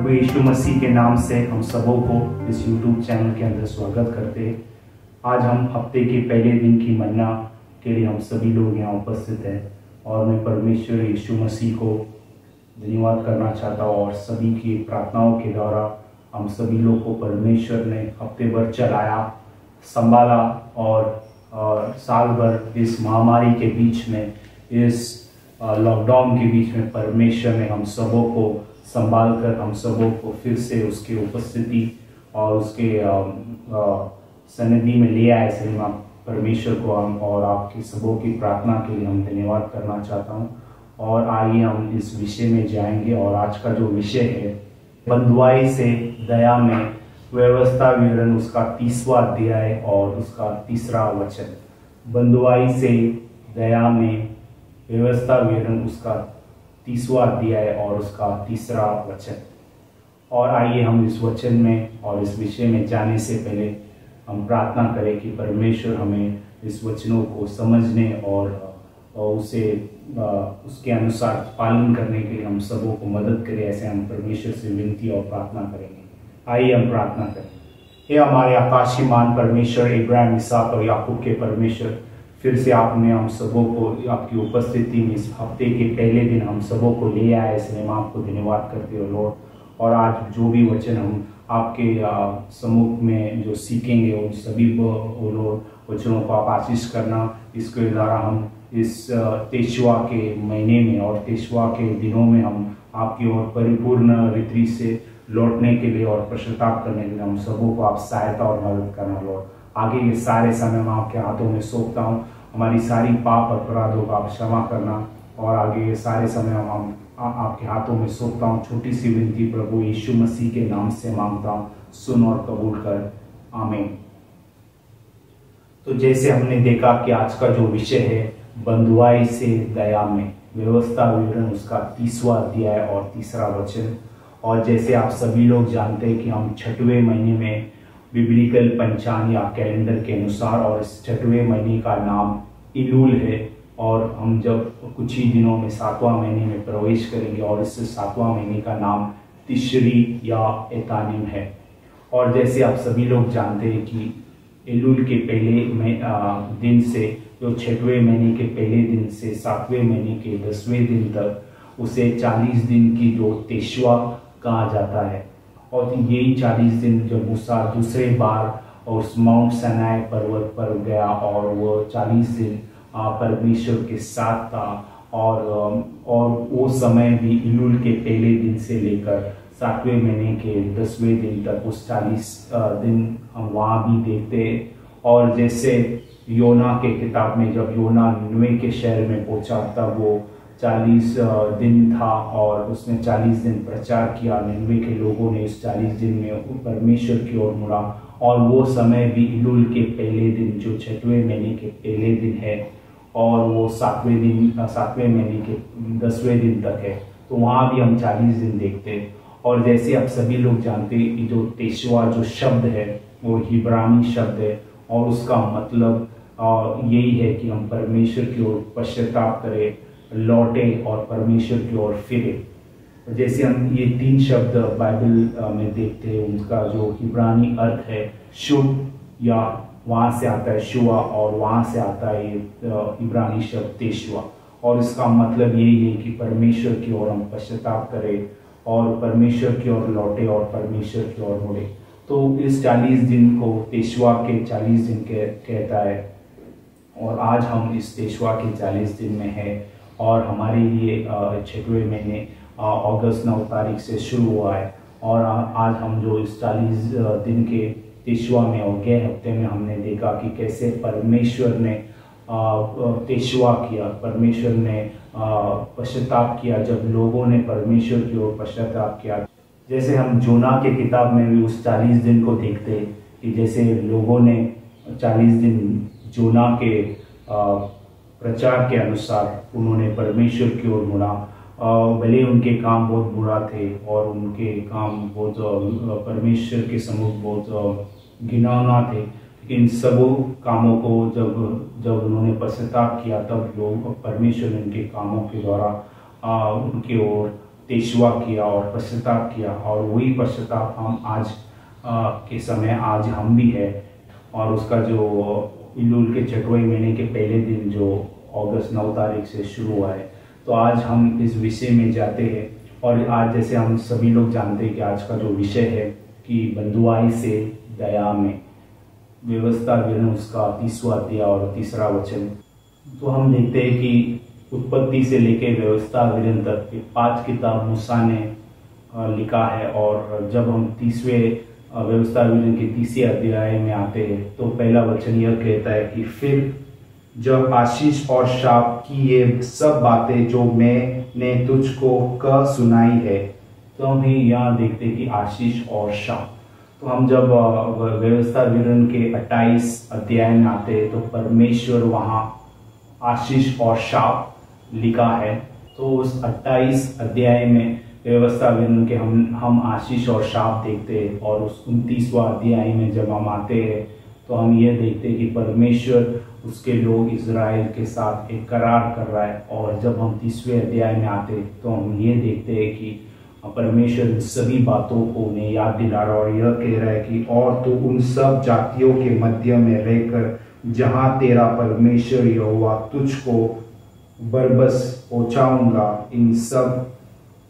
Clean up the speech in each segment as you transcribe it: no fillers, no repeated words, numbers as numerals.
प्रभु यीशु मसीह के नाम से हम सबों को इस YouTube चैनल के अंदर स्वागत करते हैं। आज हम हफ्ते के पहले दिन की मन्ना के लिए हम सभी लोग यहाँ उपस्थित हैं और मैं परमेश्वर यीशु मसीह को धन्यवाद करना चाहता हूँ और सभी की प्रार्थनाओं के द्वारा हम सभी लोग को परमेश्वर ने हफ्ते भर चलाया, संभाला और साल भर इस महामारी के बीच में, इस लॉकडाउन के बीच में परमेश्वर ने हम सबों को संभाल कर हम सबों को फिर से उसकी उपस्थिति और उसके सन्निधि में ले आए। इसलिए मैं परमेश्वर को हम और आपकी सबों की प्रार्थना के लिए हम धन्यवाद करना चाहता हूँ। और आइए हम इस विषय में जाएंगे। और आज का जो विषय है, बंधुआई से दया में व्यवस्था विवरण, उसका 30वां अध्याय और उसका 3रा वचन। बंधुआई से दया में व्यवस्था विवरण, उसका 30वां अध्याय और उसका 3रा वचन। और आइए हम इस वचन में और इस विषय में जाने से पहले हम प्रार्थना करें कि परमेश्वर हमें इस वचनों को समझने और उसे उसके अनुसार पालन करने के लिए हम सबों को मदद करें। ऐसे हम परमेश्वर से विनती और प्रार्थना करेंगे। आइए हम प्रार्थना करें। हे हमारे आकाशीमान परमेश्वर, इब्राहिम, इसहाक और याकूब के परमेश्वर, फिर से आपने हम सबों को आपकी उपस्थिति में इस हफ्ते के पहले दिन हम सबों को ले आए। इसलिए हम आपको धन्यवाद करते हो लॉर्ड। और आज जो भी वचन हम आपके सम्मुख में जो सीखेंगे उन सभी लॉर्ड वचनों को आप आशीष करना। इसके द्वारा हम इस तेशवा के महीने में और तेशवा के दिनों में हम आपकी ओर परिपूर्ण रीति से लौटने के लिए और पश्चाताप करने के लिए हम सबों को आप सहायता और मदद करना लॉर्ड। आगे ये सारे समय मैं आपके हाथों में सौंपता हूँ। हमारी सारी पाप अपराधों का आप क्षमा करना। और आगे ये सारे समय हम आपके हाथों में सौंपता हूँ। छोटी सी विनती प्रभु यीशु मसीह के नाम से मांगता हूँ, सुन और कबूल कर, आमीन। तो जैसे हमने देखा कि आज का जो विषय है, बंधुआई से दया में व्यवस्था विवरण, उसका 30वां अध्याय और 3रा वचन। और जैसे आप सभी लोग जानते हैं कि हम 6वें महीने में बिब्लिकल पंचांग या कैलेंडर के अनुसार, और इस 6वें महीने का नाम इलूल है। और हम जब कुछ ही दिनों में 7वां महीने में प्रवेश करेंगे और इस 7वां महीने का नाम तिशरी या एतानिम है। और जैसे आप सभी लोग जानते हैं कि इलूल के पहले दिन से, जो 6वें महीने के पहले दिन से 7वें महीने के 10वें दिन तक, उसे 40 दिन की जो तेशवा कहा जाता है। और यही 40 दिन जब मूसा दूसरे बार उस माउंट सनाई पर्वत पर गया और वो 40 दिन परमेश्वर के साथ था। और वो समय भी इलूल के पहले दिन से लेकर 7वें महीने के 10वें दिन तक, उस 40 दिन हम वहाँ भी देखते हैं। और जैसे योना के किताब में जब योना निनवे के शहर में पहुंचा तब वो 40 दिन था और उसने 40 दिन प्रचार किया। निनवे के लोगों ने इस 40 दिन में परमेश्वर की ओर मुड़ा। और वो समय भी इलूल के पहले दिन, जो 6वें महीने के पहले दिन है, और वो 7वें महीने के 10वें दिन तक है। तो वहाँ भी हम 40 दिन देखते हैं। और जैसे आप सभी लोग जानते हैं कि जो तेशवा जो शब्द है वो हिब्रानी शब्द है और उसका मतलब यही है कि हम परमेश्वर की ओर पश्चाताप करें, लौटे और परमेश्वर की ओर फिरे। जैसे हम ये 3 शब्द बाइबल में देखते हैं, उनका जो हिब्रानी अर्थ है शुभ, या वहाँ से आता है शुआ, और वहाँ से आता है ये हिब्रानी शब्द तेशवा। और इसका मतलब यही है कि परमेश्वर की ओर हम पश्चाताप करें और परमेश्वर की ओर लौटे और परमेश्वर की ओर मुड़े। तो इस 40 दिन को तेशवा के 40 दिन कहता है। और आज हम इस तेशवा के 40 दिन में है। और हमारे लिए 6वें महीने अगस्त 9 तारीख से शुरू हुआ है। और आज हम जो इस 40 दिन के तेशवा में और गए हफ्ते में हमने देखा कि कैसे परमेश्वर ने तेशवा किया, परमेश्वर ने पश्चाताप किया जब लोगों ने परमेश्वर की ओर पश्चाताप किया। जैसे हम जोना के किताब में भी उस 40 दिन को देखते हैं कि जैसे लोगों ने 40 दिन जोना के प्रचार के अनुसार उन्होंने परमेश्वर की ओर मुड़ा। भले उनके काम बहुत बुरा थे और उनके काम बहुत परमेश्वर के सम्मुख बहुत घिनौना थे, लेकिन सबों कामों को जब उन्होंने पश्चाताप किया तब लोग परमेश्वर ने उनके कामों के द्वारा उनके ओर पेशवा किया और पश्चाताप किया, और वही पश्चाताप हम आज के समय आज हम भी है। और उसका जो इल्लुल के छठवें महीने के पहले दिन जो अगस्त 9 तारीख से शुरू हुआ है, तो आज हम इस विषय में जाते हैं। और आज जैसे हम सभी लोग जानते हैं कि आज का जो विषय है कि बंधुआई से दया में, व्यवस्था विवरण उसका 30वां अध्याय और 3रा वचन। तो हम देखते हैं कि उत्पत्ति से लेकर व्यवस्था विवरण तक 5 किताब मूसा ने लिखा है। और जब हम 30वें व्यवस्था विवरण के 30वें अध्याय में आते हैं तो पहला वचन यह कहता है कि फिर जब आशीष और शाप की ये सब बातें जो मैंने तुझको कह सुनाई है, तो हम यहाँ देखते हैं कि आशीष और शाप। तो हम जब व्यवस्था विवरण के 28 अध्याय में आते हैं तो परमेश्वर वहाँ आशीष और शाप लिखा है। तो उस 28 अध्याय में व्यवस्था विवरण के हम आशीष और शाप देखते हैं। और उस 29वां अध्याय में जब हम आते हैं तो हम ये देखते हैं कि परमेश्वर उसके लोग इज़राइल के साथ एक करार कर रहा है। और जब हम 30वें अध्याय में आते हैं तो हम ये देखते हैं कि परमेश्वर सभी बातों को उन्हें याद दिला रहा है और यह कह रहा है कि और तो उन सब जातियों के मध्य में रहकर जहां तेरा परमेश्वर यहोवा तुझको बरबस पहुंचाऊंगा,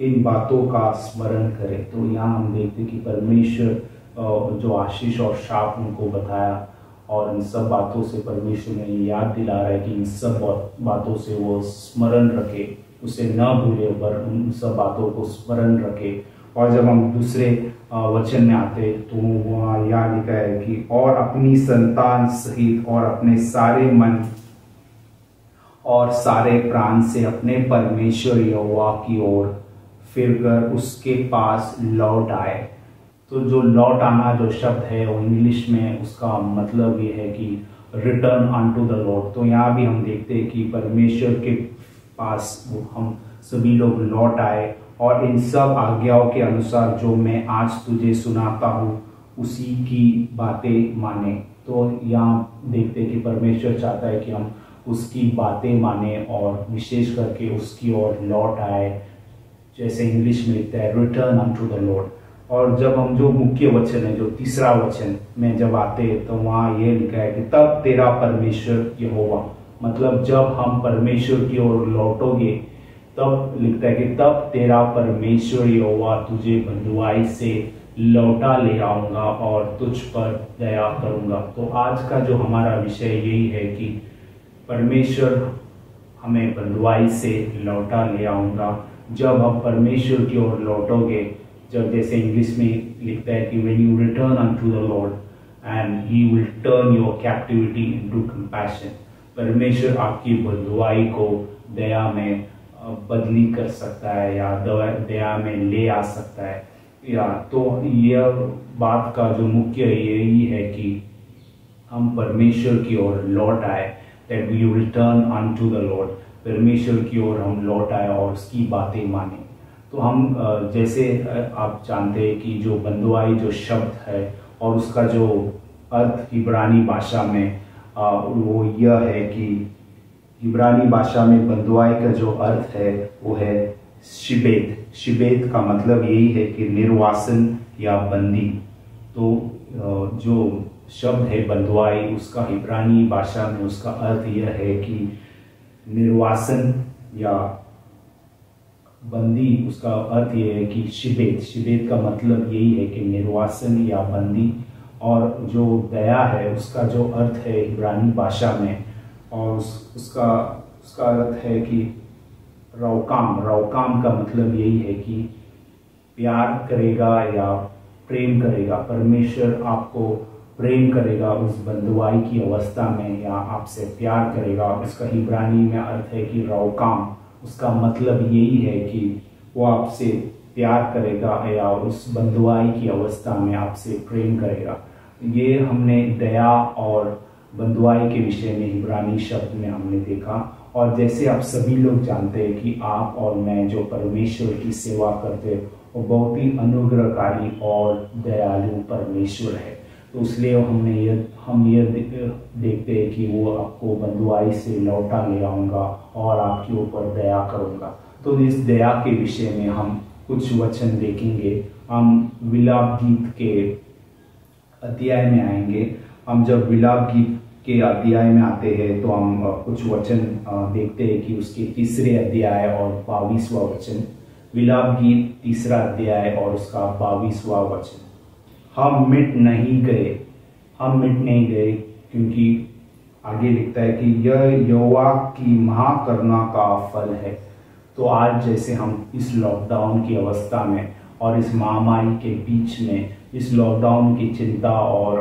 इन बातों का स्मरण करे। तो यहाँ हम देखते कि परमेश्वर जो आशीष और शाप उनको बताया और इन सब बातों से परमेश्वर ने याद दिला रहा है कि इन सब बातों से वो स्मरण रखे, उसे न भूले पर उन सब बातों को स्मरण रखे। और जब हम दूसरे वचन में आते तो वहाँ यहाँ लिखा है कि और अपनी संतान सहित और अपने सारे मन और सारे प्राण से अपने परमेश्वर यहोवा की ओर फिरकर उसके पास लौट आए। तो जो लौट आना जो शब्द है वो इंग्लिश में उसका मतलब ये है कि रिटर्न अनटू द लॉर्ड। तो यहाँ भी हम देखते हैं कि परमेश्वर के पास हम सभी लोग लौट आए और इन सब आज्ञाओं के अनुसार जो मैं आज तुझे सुनाता हूँ उसी की बातें माने। तो यहाँ देखते हैं कि परमेश्वर चाहता है कि हम उसकी बातें माने और विशेष करके उसकी ओर लौट आए, जैसे इंग्लिश में लिखता है रिटर्न अनटू द लॉर्ड। और जब हम जो मुख्य वचन है जो 3रा वचन में जब आते हैं तो वहाँ ये लिखा है कि तब तेरा परमेश्वर यहोवा, मतलब जब हम परमेश्वर की ओर लौटोगे तब लिखता है कि तब तेरा परमेश्वर यहोवा तुझे बंधुआई से लौटा ले आऊंगा और तुझ पर दया करूंगा। तो आज का जो हमारा विषय यही है कि परमेश्वर हमें बंधुआई से लौटा ले आऊंगा। जब हम परमेश्वर की ओर लौटोगे, जब जैसे इंग्लिश में लिखता है कि when you return unto the Lord and he will turn your captivity into compassion, परमेश्वर आपकी बंधुआई को दया में बदली कर सकता है या दया में ले आ सकता है। या तो यह बात का जो मुख्य यही है कि हम परमेश्वर की ओर लौट आए, that we return unto the Lord, परमेश्वर की ओर हम लौट आए और उसकी बातें माने। तो हम जैसे आप जानते हैं कि जो बंधुआई जो शब्द है और उसका जो अर्थ इब्रानी भाषा में वो यह है कि इब्रानी भाषा में बंधुआई का जो अर्थ है वो है शिबेत। शिबेत का मतलब यही है कि निर्वासन या बंदी। तो जो शब्द है बंधुआई उसका इब्रानी भाषा में उसका अर्थ यह है कि निर्वासन या बंदी। उसका अर्थ यह है कि शिबेत, शिबेत का मतलब यही है कि निर्वासन या बंदी। और जो दया है उसका जो अर्थ है इब्रानी भाषा में और उसका अर्थ है कि रौकाम। रौकाम का मतलब यही है कि प्यार करेगा या प्रेम करेगा। परमेश्वर आपको प्रेम करेगा उस बंधुआई की अवस्था में या आपसे प्यार करेगा। उसका इब्रानी में अर्थ है कि रौकाम। उसका मतलब यही है कि वो आपसे प्यार करेगा या उस बंधुआई की अवस्था में आपसे प्रेम करेगा। ये हमने दया और बंधुआई के विषय में इब्रानी शब्द में हमने देखा। और जैसे आप सभी लोग जानते हैं कि आप और मैं जो परमेश्वर की सेवा करते हैं वो बहुत ही अनुग्रहकारी और दयालु परमेश्वर है। तो इसलिए हम ये देखते हैं कि वो आपको बंधुआई से लौटा ले आऊँगा और आपके ऊपर दया करूँगा। तो इस दया के विषय में हम कुछ वचन देखेंगे। हम विलाप गीत के अध्याय में आएंगे। हम जब विलाप गीत के अध्याय में आते हैं तो हम कुछ वचन देखते हैं कि उसके तीसरे अध्याय और 22वां वचन। विलाप गीत तीसरा अध्याय और उसका 22वां वचन। हम मिट नहीं गए क्योंकि आगे लिखता है कि यह यहोवा की महाकरुणा का फल है। तो आज जैसे हम इस लॉकडाउन की अवस्था में और इस महामारी के बीच में, इस लॉकडाउन की चिंता और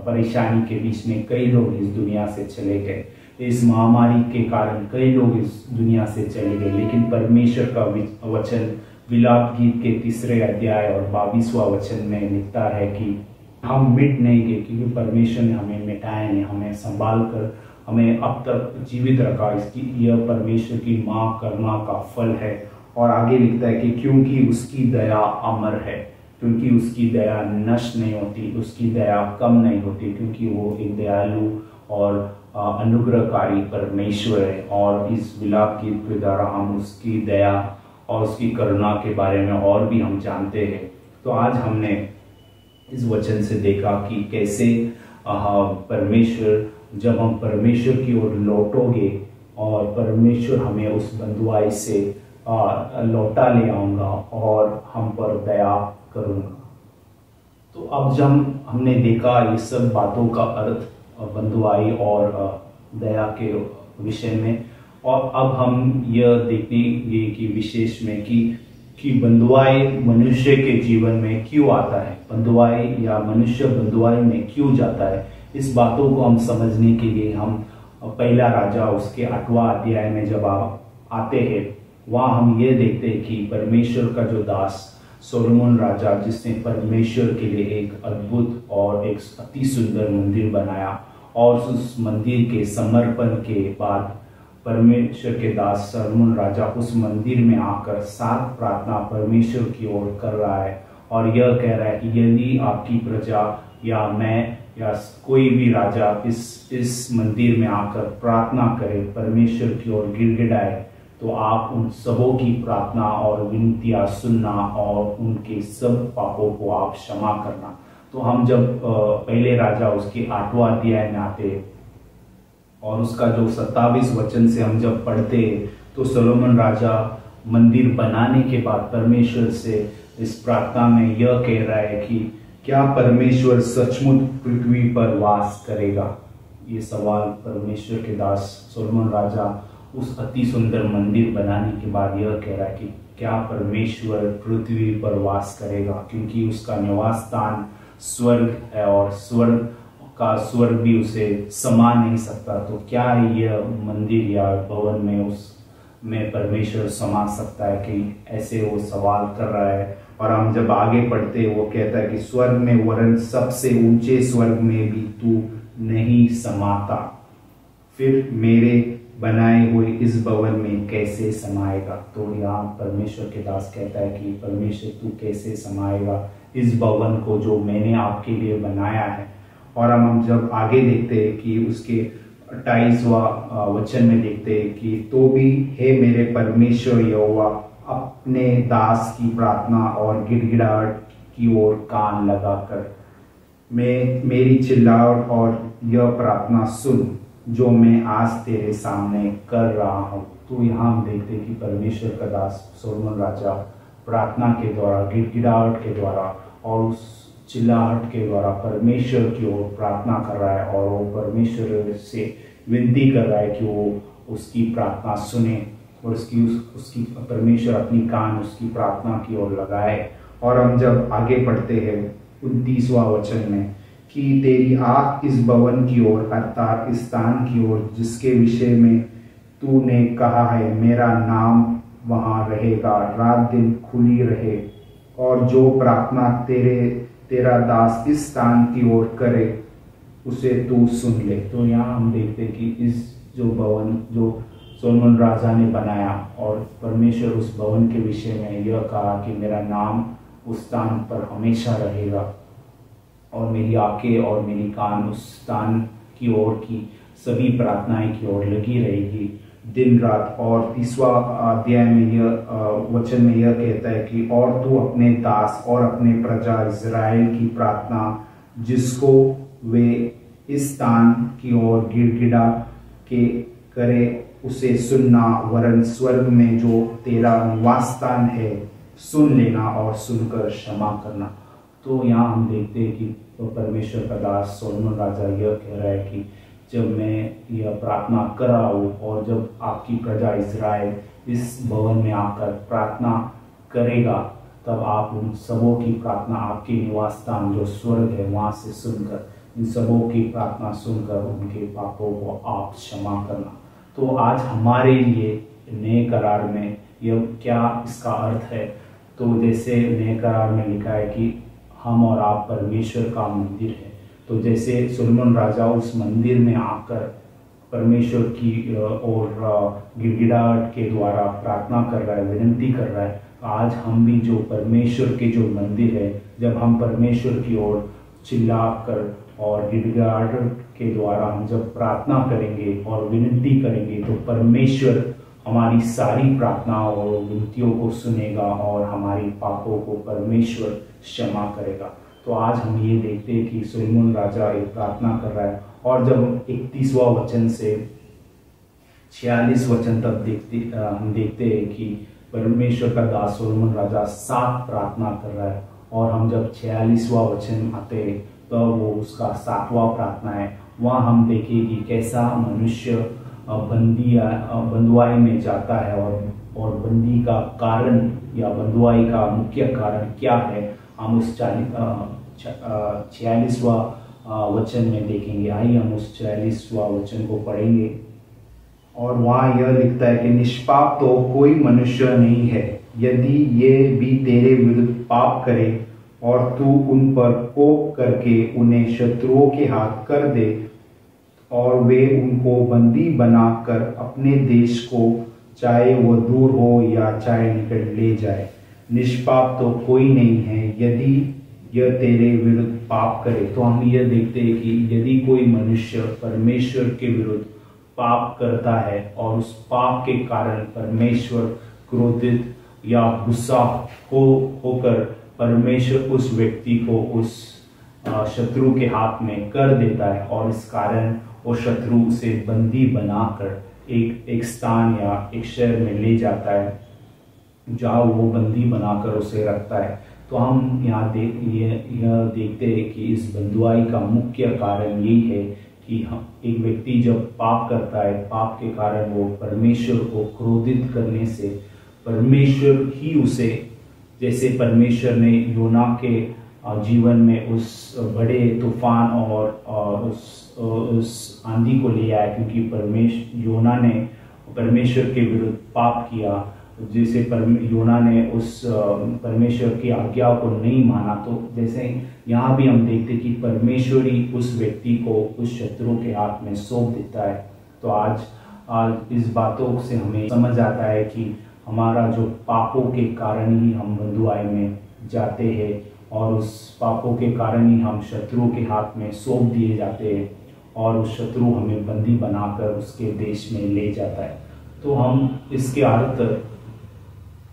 परेशानी के बीच में कई लोग इस दुनिया से चले गए। इस महामारी के कारण कई लोग इस दुनिया से चले गए, लेकिन परमेश्वर का वचन विलाप गीत के तीसरे अध्याय और 22वां वचन में लिखता है कि हम मिट नहीं गए, क्योंकि परमेश्वर ने हमें मिटाया नहीं, हमें संभाल कर हमें अब तक जीवित रखा। इसकी यह परमेश्वर की महाकरुणा का फल है। और आगे लिखता है कि क्योंकि उसकी दया अमर है, क्योंकि उसकी दया नष्ट नहीं होती, उसकी दया कम नहीं होती, क्योंकि वो एक दयालु और अनुग्रहकारी परमेश्वर है। और इस विलाप गीत के द्वारा हम उसकी दया और उसकी करुणा के बारे में और भी हम जानते हैं। तो आज हमने इस वचन से देखा कि कैसे परमेश्वर, जब हम परमेश्वर की ओर लौटोगे और परमेश्वर हमें उस बंधुआई से लौटा ले आऊंगा और हम पर दया करूंगा। तो अब जब हमने देखा ये सब बातों का अर्थ बंधुआई और दया के विषय में, और अब हम यह देखेंगे कि विशेष में कि बंधुआई मनुष्य के जीवन में क्यों आता है, बंधुआई या मनुष्य बंधुआई में क्यों जाता है। इस बातों को हम समझने के लिए हम पहला राजा उसके 8वां अध्याय में जब आप आते हैं, वहाँ हम ये देखते हैं कि परमेश्वर का जो दास सोलोमन राजा, जिसने परमेश्वर के लिए एक अद्भुत और एक अति सुंदर मंदिर बनाया, और उस मंदिर के समर्पण के बाद परमेश्वर के दास सोलोमन राजा उस मंदिर में आकर 7 प्रार्थना परमेश्वर की ओर कर रहा है और यह कह रहा है कि यदि आपकी प्रजा या मैं या कोई भी राजा इस मंदिर में आकर प्रार्थना करे, परमेश्वर की ओर गिड़गिड़ाए, तो आप उन सबों की प्रार्थना और विनतियां सुनना और उनके सब पापों को आप क्षमा करना। तो हम जब पहले राजा उसके 8वां अध्याय में आते और उसका जो 27 वचन से हम जब पढ़ते, तो सोलोमन राजा मंदिर बनाने के बाद परमेश्वर से इस प्रार्थना में यह कह रहा है कि क्या परमेश्वर सचमुच पृथ्वी पर वास करेगा। ये सवाल परमेश्वर के दास सोलोमन राजा उस अति सुंदर मंदिर बनाने के बाद यह कह रहा है कि क्या परमेश्वर पृथ्वी पर वास करेगा, क्योंकि उसका निवास स्थान स्वर्ग है और स्वर्ग भी उसे समा नहीं सकता। तो क्या यह मंदिर या भवन में परमेश्वर समा सकता है कि ऐसे वो सवाल कर रहा है। और हम जब आगे पढ़ते वो कहता है कि स्वर्ग में वरन सबसे ऊंचे स्वर्ग में भी तू नहीं समाता, फिर मेरे बनाए हुए इस भवन में कैसे समाएगा। तो यहाँ परमेश्वर के दास कहता है कि परमेश्वर तू कैसे समाएगा इस भवन को जो मैंने आपके लिए बनाया है। और हम जब आगे देखते हैं कि उसके 28वां वचन में देखते हैं कि तो भी हे मेरे परमेश्वर यहोवा, अपने दास की प्रार्थना और गिड़गिड़ाहट की ओर कान लगाकर मेरी चिल्लाहट और यह प्रार्थना सुन जो मैं आज तेरे सामने कर रहा हूँ। तो यहाँ हम देखते हैं कि परमेश्वर का दास सोलोमन राजा प्रार्थना के द्वारा, गिड़गिड़ाहट के द्वारा और उस चिल्लाहट के द्वारा परमेश्वर की ओर प्रार्थना कर रहा है और वो परमेश्वर से विनती कर रहा है कि वो उसकी प्रार्थना सुने और उसकी परमेश्वर अपनी कान उसकी प्रार्थना की ओर लगाए। और हम जब आगे पढ़ते हैं 29वां वचन में कि तेरी आँख इस भवन की ओर अर्थात इस स्थान की ओर जिसके विषय में तूने कहा है मेरा नाम वहाँ रहेगा, रात दिन खुली रहे, और जो प्रार्थना तेरा दास इस स्थान की ओर करे उसे तू सुन ले। तो यहाँ हम देखते हैं कि इस जो भवन जो सोलोमन राजा ने बनाया और परमेश्वर उस भवन के विषय में यह कहा कि मेरा नाम उस स्थान पर हमेशा रहेगा और मेरी आंखें और मेरी कान उस स्थान की ओर की सभी प्रार्थनाएं की ओर लगी रहेगी। दिन रात। और 30वां अध्याय में यह वचन में यह कहता है कि और तू अपने दास और अपने प्रजा इज़राइल की प्रार्थना जिसको वे इस स्थान की ओर गिड़गिड़ा के करे उसे सुनना, वरन स्वर्ग में जो तेरा निवास स्थान है सुन लेना और सुनकर क्षमा करना। तो यहाँ हम देखते हैं कि परमेश्वर का दास सोलोमन राजा यह कह रहा है कि जब मैं यह प्रार्थना कर रहा हूँ और जब आपकी प्रजा इज़राइल इस भवन में आकर प्रार्थना करेगा, तब आप उन सबों की प्रार्थना आपके निवास स्थान जो स्वर्ग है वहाँ से सुनकर इन सबों की प्रार्थना सुनकर उनके पापों को आप क्षमा करना। तो आज हमारे लिए नए करार में यह क्या इसका अर्थ है? तो जैसे नए करार में लिखा है कि हम और आप परमेश्वर का मंदिर है। तो जैसे सोलोमन राजा उस मंदिर में आकर परमेश्वर की और गिड़गिड़ाहट के द्वारा प्रार्थना कर रहा है, विनती कर रहा है। आज हम भी जो परमेश्वर के जो मंदिर है, जब हम परमेश्वर की ओर चिल्लाकर और गिड़गिड़ाहट के द्वारा हम जब प्रार्थना करेंगे और विनती करेंगे, तो परमेश्वर हमारी सारी प्रार्थनाओं और विनतियों को सुनेगा और हमारी पापों को परमेश्वर क्षमा करेगा। तो आज हम ये देखते हैं कि सोलोमन राजा एक प्रार्थना कर रहा है, और जब 31वां वचन से 46 वचन तक हम देखते हैं कि परमेश्वर का दास सोलोमन राजा 7 प्रार्थना कर रहा है। और हम जब 46वां वचन आते हैं तो वो उसका 7वां प्रार्थना है। वहाँ हम देखें कि कैसा मनुष्य बंधुआई में जाता है और बंदी का कारण या बंधुआई का मुख्य कारण क्या है, हम उस 46वां वचन में देखेंगे। आइए हम उस 46वां वचन को पढ़ेंगे। और वहाँ यह लिखता है कि निष्पाप तो कोई मनुष्य नहीं है, यदि ये भी तेरे विरुद्ध पाप करे और तू उन पर कोप करके उन्हें शत्रुओं के हाथ कर दे और वे उनको बंदी बनाकर अपने देश को चाहे वह दूर हो या चाहे निकट ले जाए। निष्पाप तो कोई नहीं है यदि यह तेरे विरुद्ध पाप करे। तो हम यह देखते हैं कि यदि कोई मनुष्य परमेश्वर के विरुद्ध पाप करता है और उस पाप के कारण परमेश्वर क्रोधित या गुस्सा होकर परमेश्वर उस व्यक्ति को उस शत्रु के हाथ में कर देता है, और इस कारण वो शत्रु उसे बंदी बनाकर एक स्थान या एक शहर में ले जाता है जहाँ वो बंदी बनाकर उसे रखता है। तो हम यहाँ देखते हैं कि इस बंधुआई का मुख्य कारण यही है कि हम एक व्यक्ति जब पाप करता है, पाप के कारण वो परमेश्वर को क्रोधित करने से परमेश्वर ही उसे, जैसे परमेश्वर ने योना के जीवन में उस बड़े तूफान और उस आंधी को ले आया, क्योंकि योना ने परमेश्वर के विरुद्ध पाप किया। जैसे योना ने उस परमेश्वर की आज्ञा को नहीं माना, तो जैसे यहाँ भी हम देखते कि परमेश्वर ही उस व्यक्ति को उस शत्रु के हाथ में सौंप देता है। तो आज इस बातों से हमें समझ आता है कि हमारा जो पापों के कारण ही हम बंधुआई में जाते हैं और उस पापों के कारण ही हम शत्रु के हाथ में सौंप दिए जाते हैं और उस शत्रु हमें बंदी बनाकर उसके देश में ले जाता है। तो हम इसके अर्थ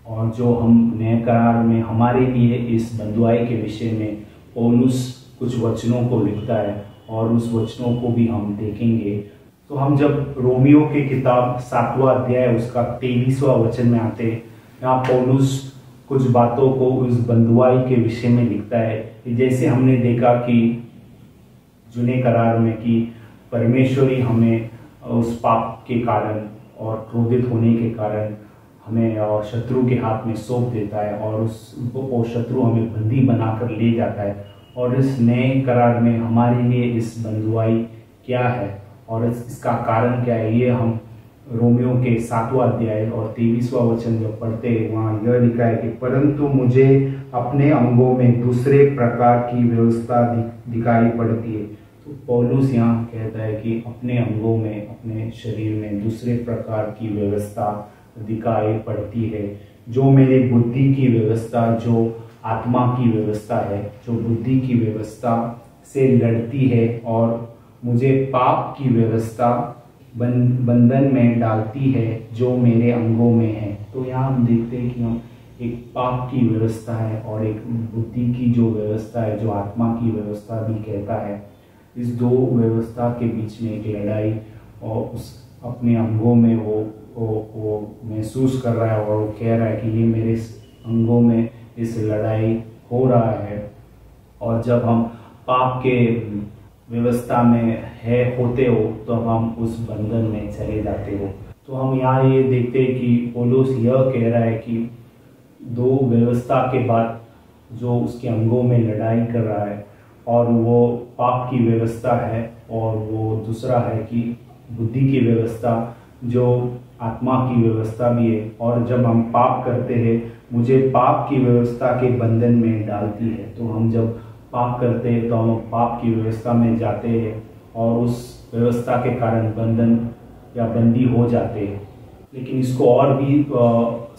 और जो हम नए करार में हमारे लिए इस बंधुआई के विषय में पौलुस कुछ वचनों को लिखता है और उस वचनों को भी हम देखेंगे। तो हम जब रोमियो की किताब 7वां अध्याय उसका 23वां वचन में आते हैं, यहाँ पौलुस कुछ बातों को उस बंधुआई के विषय में लिखता है। जैसे हमने देखा कि जुने करार में कि परमेश्वर ही हमें उस पाप के कारण और क्रोधित होने के कारण हमें और शत्रु के हाथ में सौंप देता है और वो शत्रु हमें बंदी बनाकर ले जाता है। और इस नए करार में हमारे लिए इस बंधुआई क्या है और इसका कारण क्या है, ये हम रोमियो के 7वां अध्याय और 23वां वचन जब पढ़ते हैं वहाँ यह लिखा है कि परंतु मुझे अपने अंगों में दूसरे प्रकार की व्यवस्था दिखाई पड़ती है। तो पौलुस यहाँ कहता है कि अपने अंगों में, अपने शरीर में दूसरे प्रकार की व्यवस्था दिखाई पड़ती है, जो मेरी बुद्धि की व्यवस्था, जो आत्मा की व्यवस्था है, जो बुद्धि की व्यवस्था से लड़ती है और मुझे पाप की व्यवस्था बंधन में डालती है जो मेरे अंगों में है। तो यहाँ हम देखते हैं कि हम एक पाप की व्यवस्था है और एक बुद्धि की जो व्यवस्था है, जो आत्मा की व्यवस्था भी कहता है, इस दो व्यवस्था के बीच में एक लड़ाई और उस अपने अंगों में वो महसूस कर रहा है और वो कह रहा है कि ये मेरे अंगों में इस लड़ाई हो रहा है। और जब हम पाप के व्यवस्था में होते हो तो हम उस बंधन में चले जाते हो। तो हम यहाँ ये देखते हैं कि पौलुस यह कह रहा है कि दो व्यवस्था के बाद जो उसके अंगों में लड़ाई कर रहा है, और वो पाप की व्यवस्था है और वो दूसरा है कि बुद्धि की व्यवस्था जो आत्मा की व्यवस्था भी है। और जब हम पाप करते हैं, मुझे पाप की व्यवस्था के बंधन में डालती है। तो हम जब पाप करते हैं तो हम पाप की व्यवस्था में जाते हैं और उस व्यवस्था के कारण बंधन या बंदी हो जाते हैं। लेकिन इसको और भी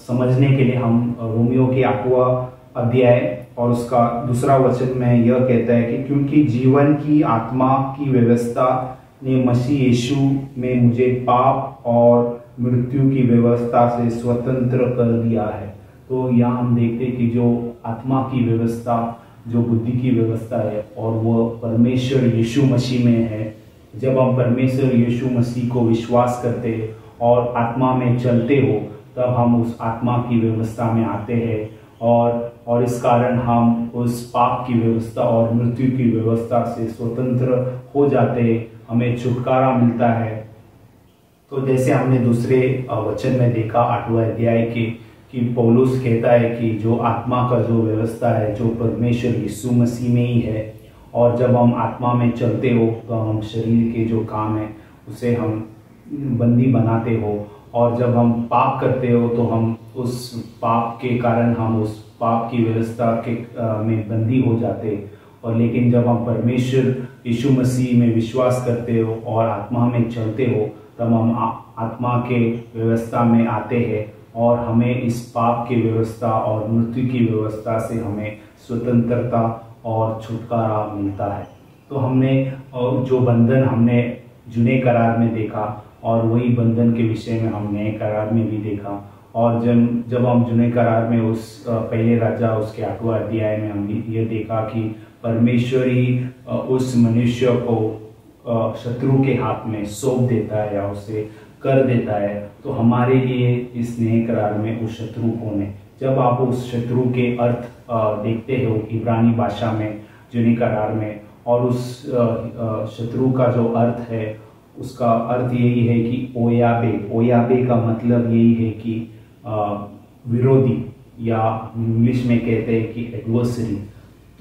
समझने के लिए हम रोमियो के 8वां अध्याय और उसका 2 वचन में यह कहता है कि क्योंकि जीवन की आत्मा की व्यवस्था ने मसीह यीशु में मुझे पाप और मृत्यु की व्यवस्था से स्वतंत्र कर दिया है। तो यहाँ हम देखते हैं कि जो आत्मा की व्यवस्था, जो बुद्धि की व्यवस्था है, और वो परमेश्वर यीशु मसीह में है। जब हम परमेश्वर यीशु मसीह को विश्वास करते हैं और आत्मा में चलते हो, तब हम उस आत्मा की व्यवस्था में आते हैं और इस कारण हम उस पाप की व्यवस्था और मृत्यु की व्यवस्था से स्वतंत्र हो जाते हैं, हमें छुटकारा मिलता है। तो जैसे हमने दूसरे वचन में देखा 8वां अध्याय कि पौलुस कहता है कि जो आत्मा का जो व्यवस्था है, जो परमेश्वर यीशु मसीह में ही है, और जब हम आत्मा में चलते हो तो हम शरीर के जो काम है उसे हम बंदी बनाते हो। और जब हम पाप करते हो तो हम उस पाप के कारण हम उस पाप की व्यवस्था के में बंदी हो जाते। और लेकिन जब हम परमेश्वर यीशु मसीह में विश्वास करते हो और आत्मा में चलते हो, तब हम आत्मा के व्यवस्था में आते हैं और हमें इस पाप की व्यवस्था और मृत्यु की व्यवस्था से हमें स्वतंत्रता और छुटकारा मिलता है। तो हमने जो बंधन हमने जूने करार में देखा, और वही बंधन के विषय में हम नए करार में भी देखा। और जब हम जूने करार में उस पहले राजा उसके 8वां अध्याय में हम ये देखा कि परमेश्वर ही उस मनुष्य को शत्रु के हाथ में सौंप देता है या उसे कर देता है। तो हमारे लिए इस नए करार में उस शत्रु कौन है? जब आप उस शत्रु के अर्थ देखते हो इब्रानी भाषा में जूने करार में, और उस शत्रु का जो अर्थ है उसका अर्थ यही है कि ओयाबे का मतलब यही है कि विरोधी, या इंग्लिश में कहते हैं कि एडवर्सरी।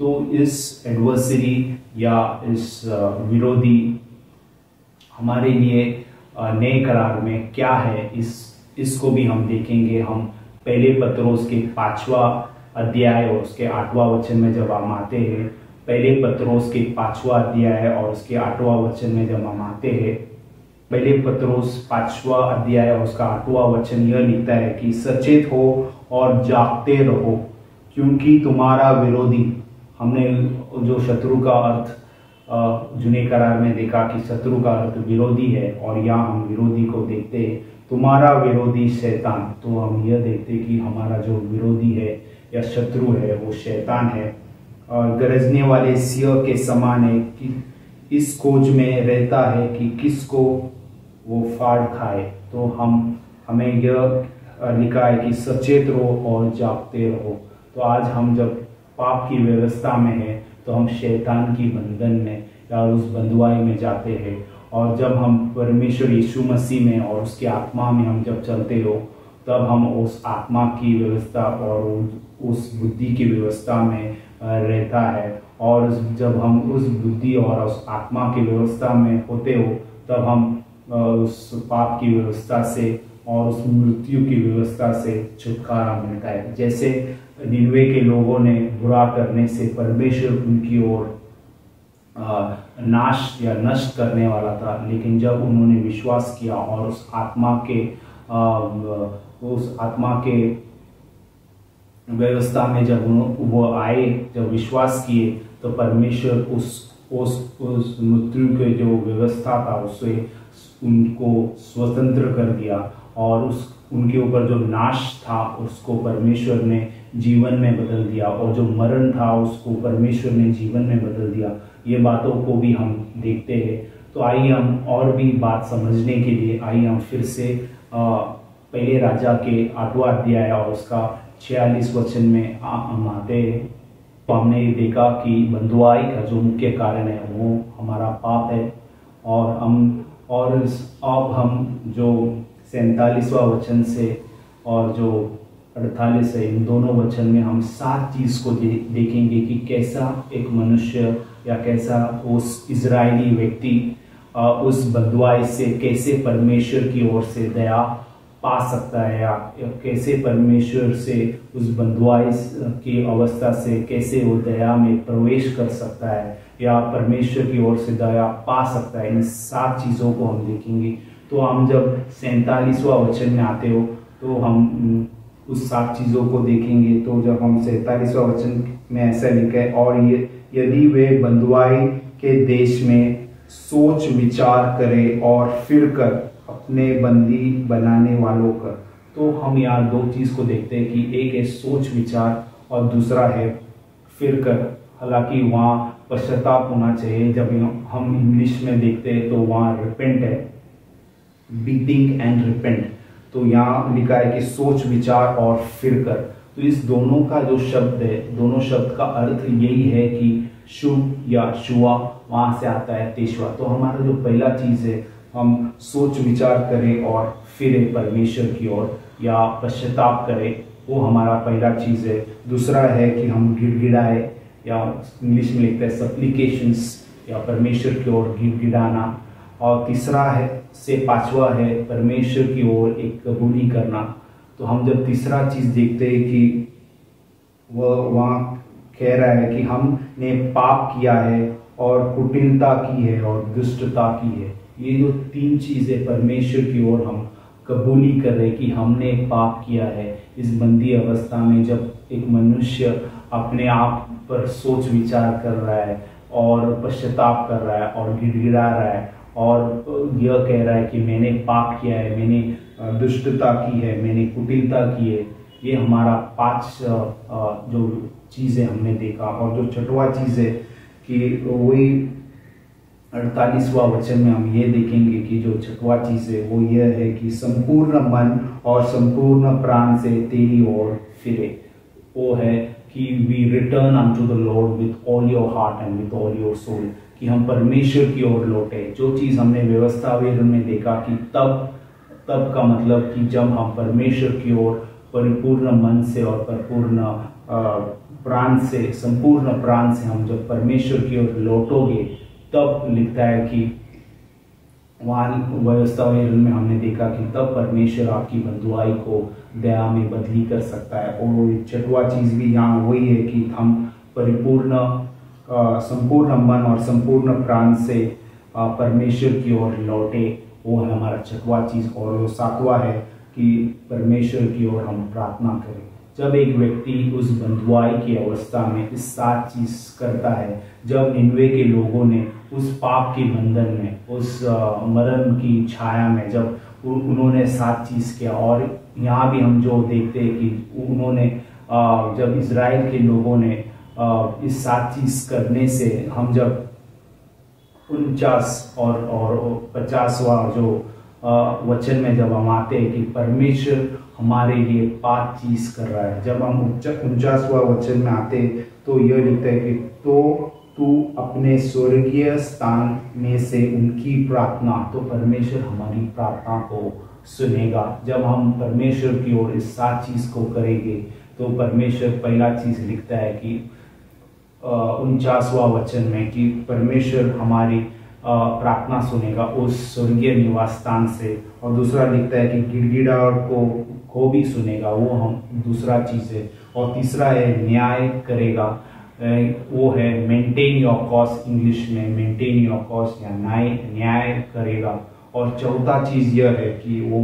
तो इस एडवर्सरी या इस विरोधी हमारे लिए नए करार में क्या है, इसको भी हम देखेंगे। हम पहले पत्रोस के 5वां अध्याय और उसके 8वां वचन में जब हम आते हैं, पहले पत्रोस के 5वां अध्याय और उसके 8वां वचन में जब हम आते हैं, पहले पत्रोस 5वां अध्याय और उसका 8वां वचन यह लिखता है कि सचेत हो और जागते रहो, क्योंकि तुम्हारा विरोधी, हमने जो शत्रु का अर्थ जूने करार में देखा कि शत्रु का अर्थ विरोधी है, और यहाँ हम विरोधी को देखते हैं, तुम्हारा विरोधी शैतान। तो हम यह देखते कि हमारा जो विरोधी है या शत्रु है वो शैतान है, और गरजने वाले सिंह के समान है कि इस खोज में रहता है कि किसको वो फाड़ खाए। तो हमें यह लिखा है कि सचेत रहो और जागते रहो। तो आज हम जब पाप की व्यवस्था में है तो हम शैतान की बंधन में या उस बंधुआई में जाते हैं, और जब हम परमेश्वर यीशु मसीह में और उसकी आत्मा में हम जब चलते हो, तब हम उस आत्मा की व्यवस्था और उस बुद्धि की व्यवस्था में रहता है। और जब हम उस बुद्धि और उस आत्मा की व्यवस्था में होते हो, तब हम उस पाप की व्यवस्था से और उस मृत्यु की व्यवस्था से छुटकारा मिलता है। जैसे निनवे के लोगों ने बुरा करने से परमेश्वर उनकी ओर नाश या नष्ट करने वाला था, लेकिन जब उन्होंने विश्वास किया और उस आत्मा के व्यवस्था में जब वो आए, जब विश्वास किए, तो परमेश्वर उस मृत्यु के जो व्यवस्था था उनको स्वतंत्र कर दिया और उस उनके ऊपर जो नाश था उसको परमेश्वर ने जीवन में बदल दिया, और जो मरण था उसको परमेश्वर ने जीवन में बदल दिया। ये बातों को भी हम देखते हैं। तो आइए हम और भी बात समझने के लिए आइए हम फिर से पहले राजा के 8वां अध्याय और उसका 46 वचन में हम आते हैं। तो हमने ये देखा कि बंधुआई का जो मुख्य कारण है वो हमारा पाप है, और अब हम जो 47वां वचन से और जो 48 है, इन दोनों वचन में हम 7 चीज को देखेंगे कि कैसा एक मनुष्य या कैसा उस इजरायली व्यक्ति उस बंधुआई से कैसे परमेश्वर की ओर से दया पा सकता है, या कैसे परमेश्वर से उस बंधुआई की अवस्था से कैसे वो दया में प्रवेश कर सकता है या परमेश्वर की ओर से दया पा सकता है। इन 7 चीज़ों को हम देखेंगे। तो हम जब 47वां वचन में आते हो तो हम उस 7 चीज़ों को देखेंगे। तो जब हम 47वां वचन में ऐसा लिखा है, और ये यदि वे बंधुआई के देश में सोच विचार करे और फिर कर अपने बंदी बनाने वालों का, तो हम यहाँ 2 चीज़ को देखते हैं कि एक है सोच विचार और दूसरा है फिर कर। हालांकि वहाँ पश्चाताप होना चाहिए। जब हम इंग्लिश में देखते हैं तो वहाँ रिपेंट है, बीटिंग एंड रिपेंट। तो यहाँ लिखा है कि सोच विचार और फिर कर। तो इस दोनों का जो शब्द है, दोनों शब्द का अर्थ यही है कि शुभ या शुआ, वहाँ से आता है तेशवा। तो हमारा जो पहला चीज़ है, हम सोच विचार करें और फिर परमेश्वर की ओर या पश्चाताप करें, वो हमारा पहला चीज़ है। दूसरा है कि हम गिड़गिड़ाए, या इंग्लिश में लिखते हैं सप्लिकेशंस, या परमेश्वर की ओर गिड़गिड़ाना। और तीसरा है से 5वां है परमेश्वर की ओर एक कबूली करना। तो हम जब तीसरा चीज़ देखते हैं कि वह वहाँ कह रहा है कि हमने पाप किया है और कुटिलता की है और दुष्टता की है। ये जो 3 चीज़ें परमेश्वर की ओर हम कबूली कर रहे कि हमने पाप किया है। इस बंदी अवस्था में जब एक मनुष्य अपने आप पर सोच विचार कर रहा है और पश्चाताप कर रहा है और गिड़गिड़ा रहा है और यह कह रहा है कि मैंने पाप किया है, मैंने दुष्टता की है, मैंने कुटिलता की है, ये हमारा 5 जो चीज़ें हमने देखा। और जो 6वां चीज़ है कि वही 48वां वचन में हम ये देखेंगे कि जो 6वां चीज़ है वो यह है कि संपूर्ण मन और संपूर्ण प्राण से तेरी ओर फिरे। वो है कि we return unto the Lord with all your heart and with all your soul, कि हम परमेश्वर की ओर लौटे। जो चीज़ हमने व्यवस्था वेदन में देखा कि तब का मतलब कि जब हम परमेश्वर की ओर परिपूर्ण मन से और परिपूर्ण प्राण से, संपूर्ण प्राण से हम जब परमेश्वर की ओर लौटोगे, तब लिखता है कि वहाँ व्यवस्था में हमने देखा कि तब परमेश्वर आपकी बंधुआई को दया में बदली कर सकता है। और 6वां चीज़ भी यहाँ वही है कि हम परिपूर्ण संपूर्ण मन और संपूर्ण प्राण से परमेश्वर की ओर लौटे, वो है हमारा 6वां चीज़। और वो 7वां है कि परमेश्वर की ओर हम प्रार्थना करें। जब एक व्यक्ति उस बंधुआई की अवस्था में इस 7 चीज करता है, जब निनवे के लोगों ने उस पाप के बंधन में, उस मरण की छाया में जब उन्होंने 7 चीज किया, और यहाँ भी हम जो देखते हैं कि उन्होंने जब इजराइल के लोगों ने इस 7 चीज करने से, हम जब 49 और 50वां जो वचन में जब हम आते हैं कि परमेश्वर हमारे लिए 5 चीज कर रहा है। जब हम 49वां वचन में आते तो यह लिखता है कि तो तू अपने स्वर्गीय स्थान में से उनकी प्रार्थना, तो परमेश्वर हमारी प्रार्थना को सुनेगा। जब हम परमेश्वर की ओर इस 7 चीज को करेंगे तो परमेश्वर पहला चीज लिखता है कि 49वां वचन में कि परमेश्वर हमारी प्रार्थना सुनेगा उस स्वर्गीय निवास स्थान से। और दूसरा लिखता है कि गिड़गिड़ाहट को भी सुनेगा, वो हम दूसरा चीज है। और तीसरा है न्याय करेगा, वो है मेंटेन योर कॉज, इंग्लिश में मेंटेन योर कॉज या न्याय करेगा। और चौथा चीज यह है कि वो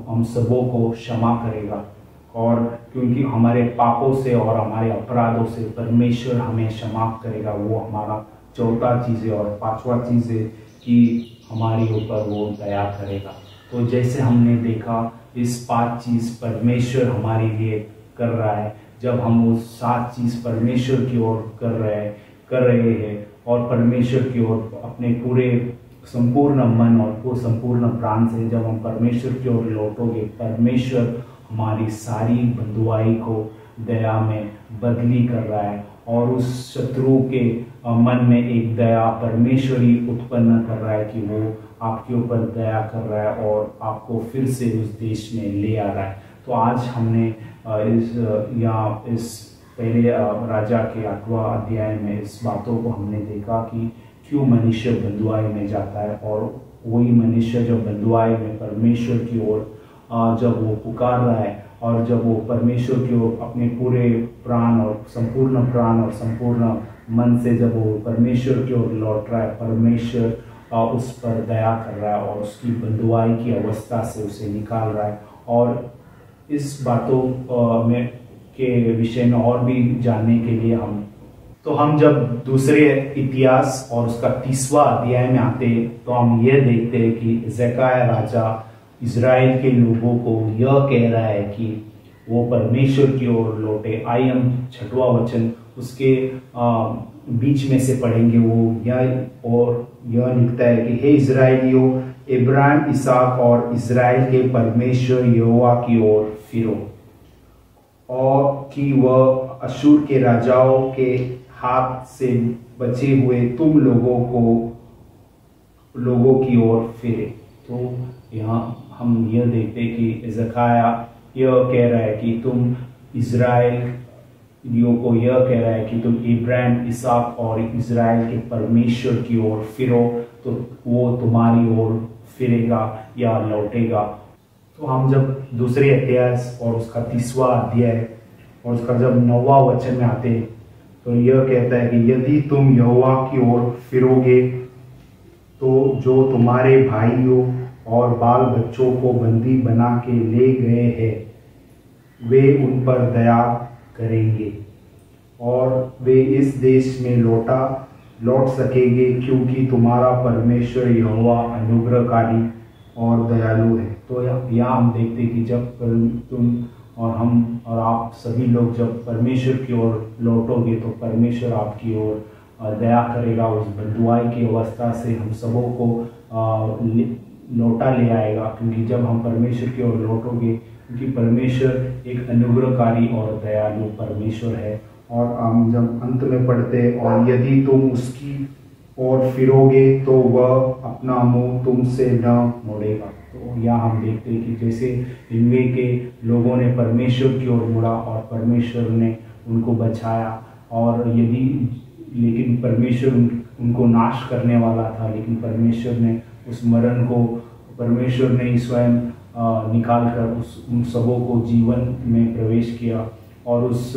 हम सबों को क्षमा करेगा, और क्योंकि हमारे पापों से और हमारे अपराधों से परमेश्वर हमें क्षमा करेगा, वो हमारा चौथा चीज़ है। और 5वां चीज़ है कि हमारे ऊपर वो दया करेगा। तो जैसे हमने देखा इस 5 चीज़ परमेश्वर हमारे लिए कर रहा है, जब हम वो 7 चीज़ परमेश्वर की ओर कर रहे हैं और परमेश्वर की ओर अपने पूरे संपूर्ण मन और वो संपूर्ण प्राण से जब हम परमेश्वर की ओर लौटोगे, परमेश्वर हमारी सारी बंधुआई को दया में बदली कर रहा है और उस शत्रु के मन में एक दया परमेश्वर ही उत्पन्न कर रहा है कि वो आपके ऊपर दया कर रहा है और आपको फिर से उस देश में ले आ रहा है। तो आज हमने इस पहले राजा के 8वां अध्याय में इस बातों को हमने देखा कि क्यों मनुष्य बंधुआई में जाता है और वही मनुष्य जो बंधुआई में परमेश्वर की ओर जब वो पुकार रहा है और जब वो परमेश्वर की ओर अपने पूरे प्राण और संपूर्ण मन से जब वो परमेश्वर की ओर लौट रहा है, परमेश्वर उस पर दया कर रहा है और उसकी बंधुआई की अवस्था से उसे निकाल रहा है। और इस बातों में के विषय में और भी जानने के लिए हम जब दूसरे इतिहास और उसका 30वां अध्याय में आते तो हम ये देखते हैं कि हिजकिय्याह राजा इज़राइल के लोगों को यह कह रहा है कि वो परमेश्वर की ओर लौटे। आइए हम 6वां वचन उसके बीच में से पढ़ेंगे। वो यह लिखता है कि हे इज़राइलियों, इब्राहिम, इसहाक और इज़राइल के परमेश्वर यहोवा की ओर फिरो और कि वह अशूर के राजाओं के हाथ से बचे हुए तुम लोगों की ओर फिरे। तो यहाँ हम यह देखते हैं कि हिजकिय्याह यह कह रहा है कि तुम इज़राइलियों को यह कह रहा है कि तुम इब्राहिम, इसहाक और इज़राइल के परमेश्वर की ओर फिरो तो वो तुम्हारी ओर फिरेगा या लौटेगा। तो हम जब दूसरे अध्याय और उसका 30वां अध्याय और उसका जब 9वां वचन में आते हैं तो यह कहता है कि यदि तुम यहोवा की ओर फिरोगे तो जो तुम्हारे भाइयों और बाल बच्चों को बंदी बना के ले गए हैं वे उन पर दया करेंगे और वे इस देश में लौट सकेंगे, क्योंकि तुम्हारा परमेश्वर यहोवा अनुग्रहकारी और दयालु है। तो यहाँ हम देखते हैं कि जब तुम और हम और आप सभी लोग जब परमेश्वर की ओर लौटोगे तो परमेश्वर आपकी ओर दया करेगा, उस बंधुआई की अवस्था से हम सबों को लौटा ले आएगा। क्योंकि जब हम परमेश्वर की ओर लौटोगे, क्योंकि परमेश्वर एक अनुग्रहकारी और दयालु परमेश्वर है। और हम जब अंत में पढ़ते और यदि तुम उसकी ओर फिरोगे तो वह अपना मुंह तुमसे न मोड़ेगा। तो यहाँ हम देखते हैं कि जैसे निनवे के लोगों ने परमेश्वर की ओर मुड़ा और परमेश्वर ने उनको बचाया और लेकिन परमेश्वर उनको नाश करने वाला था, लेकिन परमेश्वर ने उस मरण को परमेश्वर ने स्वयं निकाल कर उन सबों को जीवन में प्रवेश किया और उस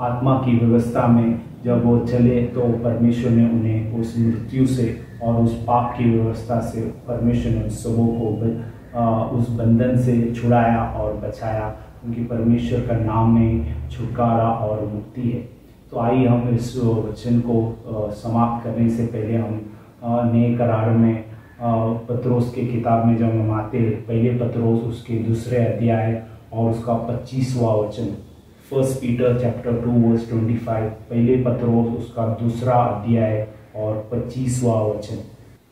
आत्मा की व्यवस्था में जब वो चले तो परमेश्वर ने उन्हें उस मृत्यु से और उस पाप की व्यवस्था से परमेश्वर ने उस सबों को उस बंधन से छुड़ाया और बचाया, क्योंकि परमेश्वर का नाम में छुटकारा और मुक्ति है। तो आइए हम इस वचन को समाप्त करने से पहले हम नए करार में पत्रोस के किताब में जब हम आते हैं, पहले पत्रोस उसके दूसरे अध्याय और उसका 25वां वचन, 1 पीटर चैप्टर 2 वर्स 25, पहले पत्रोस उसका दूसरा अध्याय और 25वां वचन।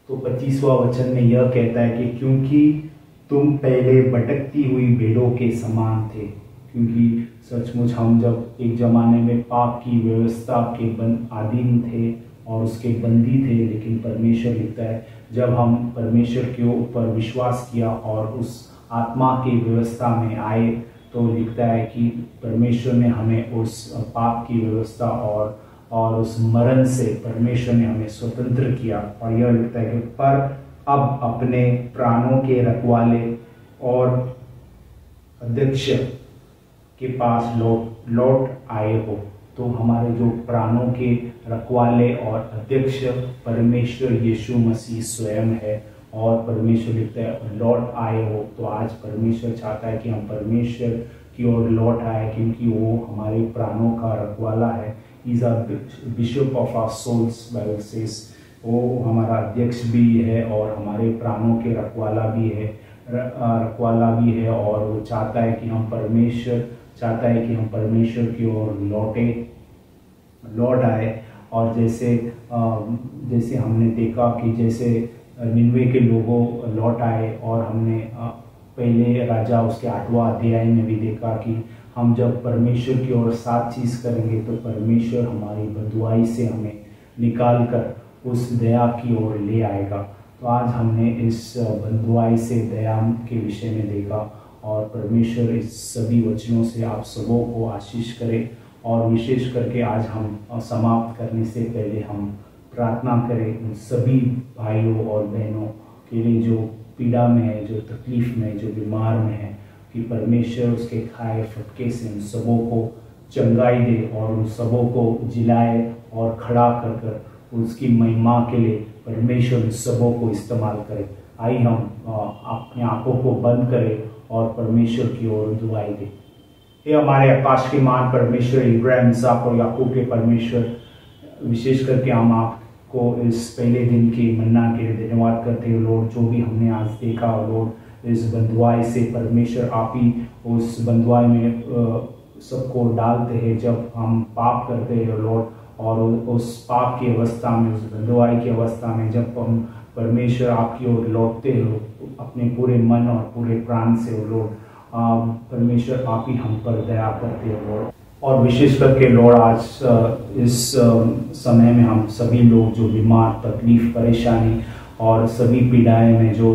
तो 25वां वचन में यह कहता है कि क्योंकि तुम पहले भटकती हुई भेड़ों के समान थे। क्योंकि सचमुच हम जब एक जमाने में पाप की व्यवस्था के अधीन थे और उसके बंदी थे, लेकिन परमेश्वर लिखता है जब हम परमेश्वर के ऊपर विश्वास किया और उस आत्मा की व्यवस्था में आए तो लिखता है कि परमेश्वर ने हमें उस पाप की व्यवस्था और उस मरण से परमेश्वर ने हमें स्वतंत्र किया। और यह लिखता है कि पर अब अपने प्राणों के रखवाले और अध्यक्ष के पास लौट आए हो। तो हमारे जो प्राणों के रखवाले और अध्यक्ष परमेश्वर यीशु मसीह स्वयं है और परमेश्वर लिखता है लौट आए हो। तो आज परमेश्वर चाहता है कि हम परमेश्वर की ओर लौट आए, क्योंकि वो हमारे प्राणों का रखवाला है। Is a bishop of our souls, Bible says. वो हमारा अध्यक्ष भी है और हमारे प्राणों के रखवाला भी है, और वो चाहता है कि हम परमेश्वर की ओर लौट आए। और जैसे हमने देखा कि जैसे निनवे के लोगों लौट आए, और हमने पहले राजा उसके 8वां अध्याय में भी देखा कि हम जब परमेश्वर की ओर साथ चीज़ करेंगे तो परमेश्वर हमारी बंधुआई से हमें निकाल कर उस दया की ओर ले आएगा। तो आज हमने इस बंधुआई से दया के विषय में देखा, और परमेश्वर इस सभी वचनों से आप सबों को आशीष करे। और विशेष करके आज हम समाप्त करने से पहले हम प्रार्थना करें उन सभी भाइयों और बहनों के लिए जो पीड़ा में है, जो तकलीफ में, जो बीमार में है, कि परमेश्वर उसके खाए फटके से उन सबों को चंगाई दे और उन सबों को जिलाए और खड़ा कर उसकी महिमा के लिए परमेश्वर उन सबों को इस्तेमाल करे। आइए हम अपनी आंखों को बंद करें और परमेश्वर की ओर दुआएं दें। ये हमारे आकाश के मान परमेश्वर, इब्राहिम, इसहाक और याकूब के परमेश्वर, विशेष करके हम आपको इस पहले दिन की मन्ना के लिए धन्यवाद करते हैं लॉर्ड। जो भी हमने आज देखा लॉर्ड, इस बंधुआई से परमेश्वर आप ही उस बंधुआई में सबको डालते हैं जब हम पाप करते हैं लॉर्ड, और उस पाप की अवस्था में, उस बंधुआई की अवस्था में जब हम परमेश्वर आपकी ओर लौटते हो अपने पूरे मन और पूरे प्राण से लॉर्ड, परमेश्वर आप ही हम पर दया करते हो लॉर्ड। और विशेष करके लॉर्ड आज इस समय में हम सभी लोग जो बीमार, तकलीफ, परेशानी और सभी पीड़ाएं में जो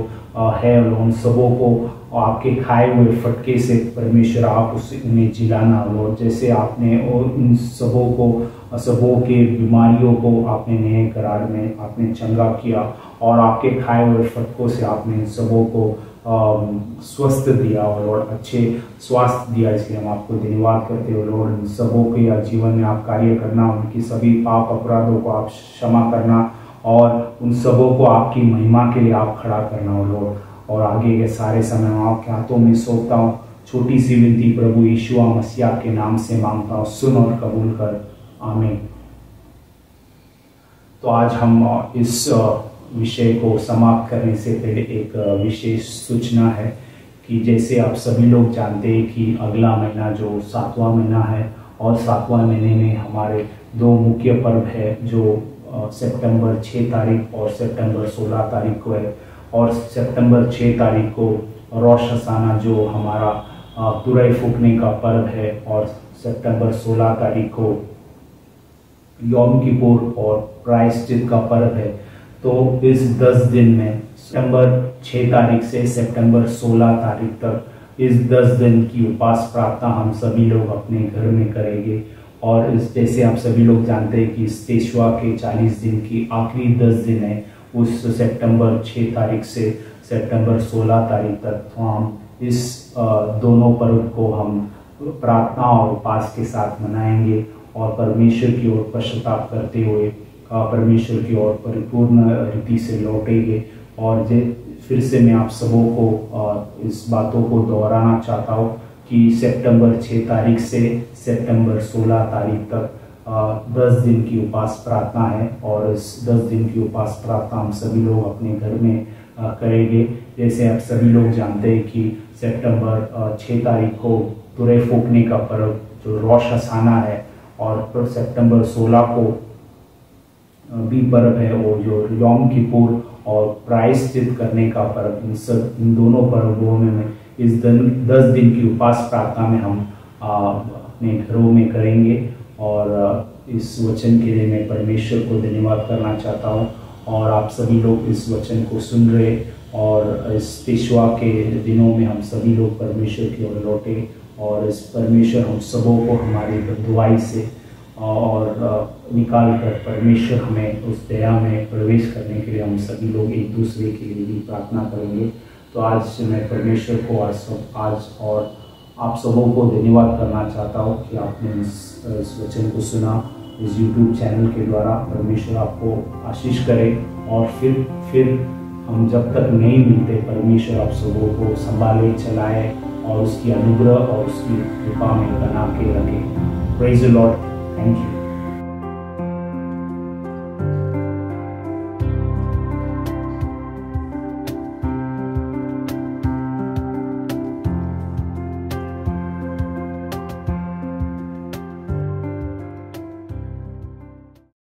है उन सबों को आपके खाए हुए फटके से परमेश्वर आप उन्हें जिलाना लॉर्ड। जैसे आपने उन सबों के बीमारियों को आपने नए करार में आपने चंगा किया, और आपके खाए हुए फटकों से आपने सबों को स्वस्थ दिया और लॉर्ड अच्छे स्वास्थ्य दिया। इसलिए हम आपको धन्यवाद करते हो लॉर्ड। उन सबों के जीवन में आप कार्य करना, उनकी सभी पाप अपराधों को आप क्षमा करना, और उन सबों को आपकी महिमा के लिए आप खड़ा करना हो लॉर्ड। और आगे के सारे समय मैं आपके हाथों में सौंपता हूँ। छोटी सी विनती प्रभु यीशु मसीह के नाम से मांगता हूँ, सुन और कबूल कर, आमीन। तो आज हम इस विषय को समाप्त करने से पहले एक विशेष सूचना है कि जैसे आप सभी लोग जानते हैं कि अगला महीना जो 7वां महीना है, और 7वां महीने में हमारे 2 मुख्य पर्व है जो सितंबर 6 तारीख और सितंबर 16 तारीख को है। और सितंबर 6 तारीख को रोश हसाना जो हमारा तुरई फूकने का पर्व है, और सितंबर 16 तारीख को यौम किपुर और प्रायश्चित का पर्व है। तो इस 10 दिन में सितंबर 6 तारीख से सितंबर 16 तारीख तक इस 10 दिन की उपास प्रार्थना हम सभी लोग अपने घर में करेंगे। और इस जैसे आप सभी लोग जानते हैं कि इस पेशवा के 40 दिन की आखिरी 10 दिन है, उस सितंबर 6 तारीख से सितंबर 16 तारीख तक। तो हम इस दोनों पर्व को हम प्रार्थना और उपास के साथ मनाएंगे, और परमेश्वर की ओर पश्चाताप करते हुए परमेश्वर की ओर परिपूर्ण रीति से लौटेंगे। और फिर से मैं आप सबों को इस बातों को दोहराना चाहता हूँ कि सितंबर 6 तारीख से सितंबर 16 तारीख तक 10 दिन की उपास प्रार्थना है, और इस 10 दिन की उपास प्रार्थना हम सभी लोग अपने घर में करेंगे। जैसे आप सभी लोग जानते हैं कि सितंबर 6 तारीख को तुरई फूकने का पर्व जो रोश हसाना है, और सितंबर 16 को भी पर्व है वो जो यौम किपुर और प्रायश्चित करने का पर्व। इन दोनों पर्वों में इस 10 दिन की उपास प्रार्थना में हम अपने घरों में करेंगे। और इस वचन के लिए मैं परमेश्वर को धन्यवाद करना चाहता हूँ, और आप सभी लोग इस वचन को सुन रहे, और इस पेशवा के दिनों में हम सभी लोग परमेश्वर की ओर लौटे, और इस परमेश्वर हम सबों को हमारी बंधुआई से और निकाल कर परमेश्वर हमें उस दया में प्रवेश करने के लिए हम सभी लोग एक दूसरे के लिए भी प्रार्थना करेंगे। तो आज मैं परमेश्वर को आज और आप सबों को धन्यवाद करना चाहता हूँ कि आपने इस वचन को सुना इस YouTube चैनल के द्वारा। परमेश्वर आपको आशीष करे, और फिर हम जब तक नहीं मिलते परमेश्वर आप सबों को संभाले, चलाए, और उसकी अनुग्रह और उसकी कृपा में बना के रखे। Praise the Lord. Thank you.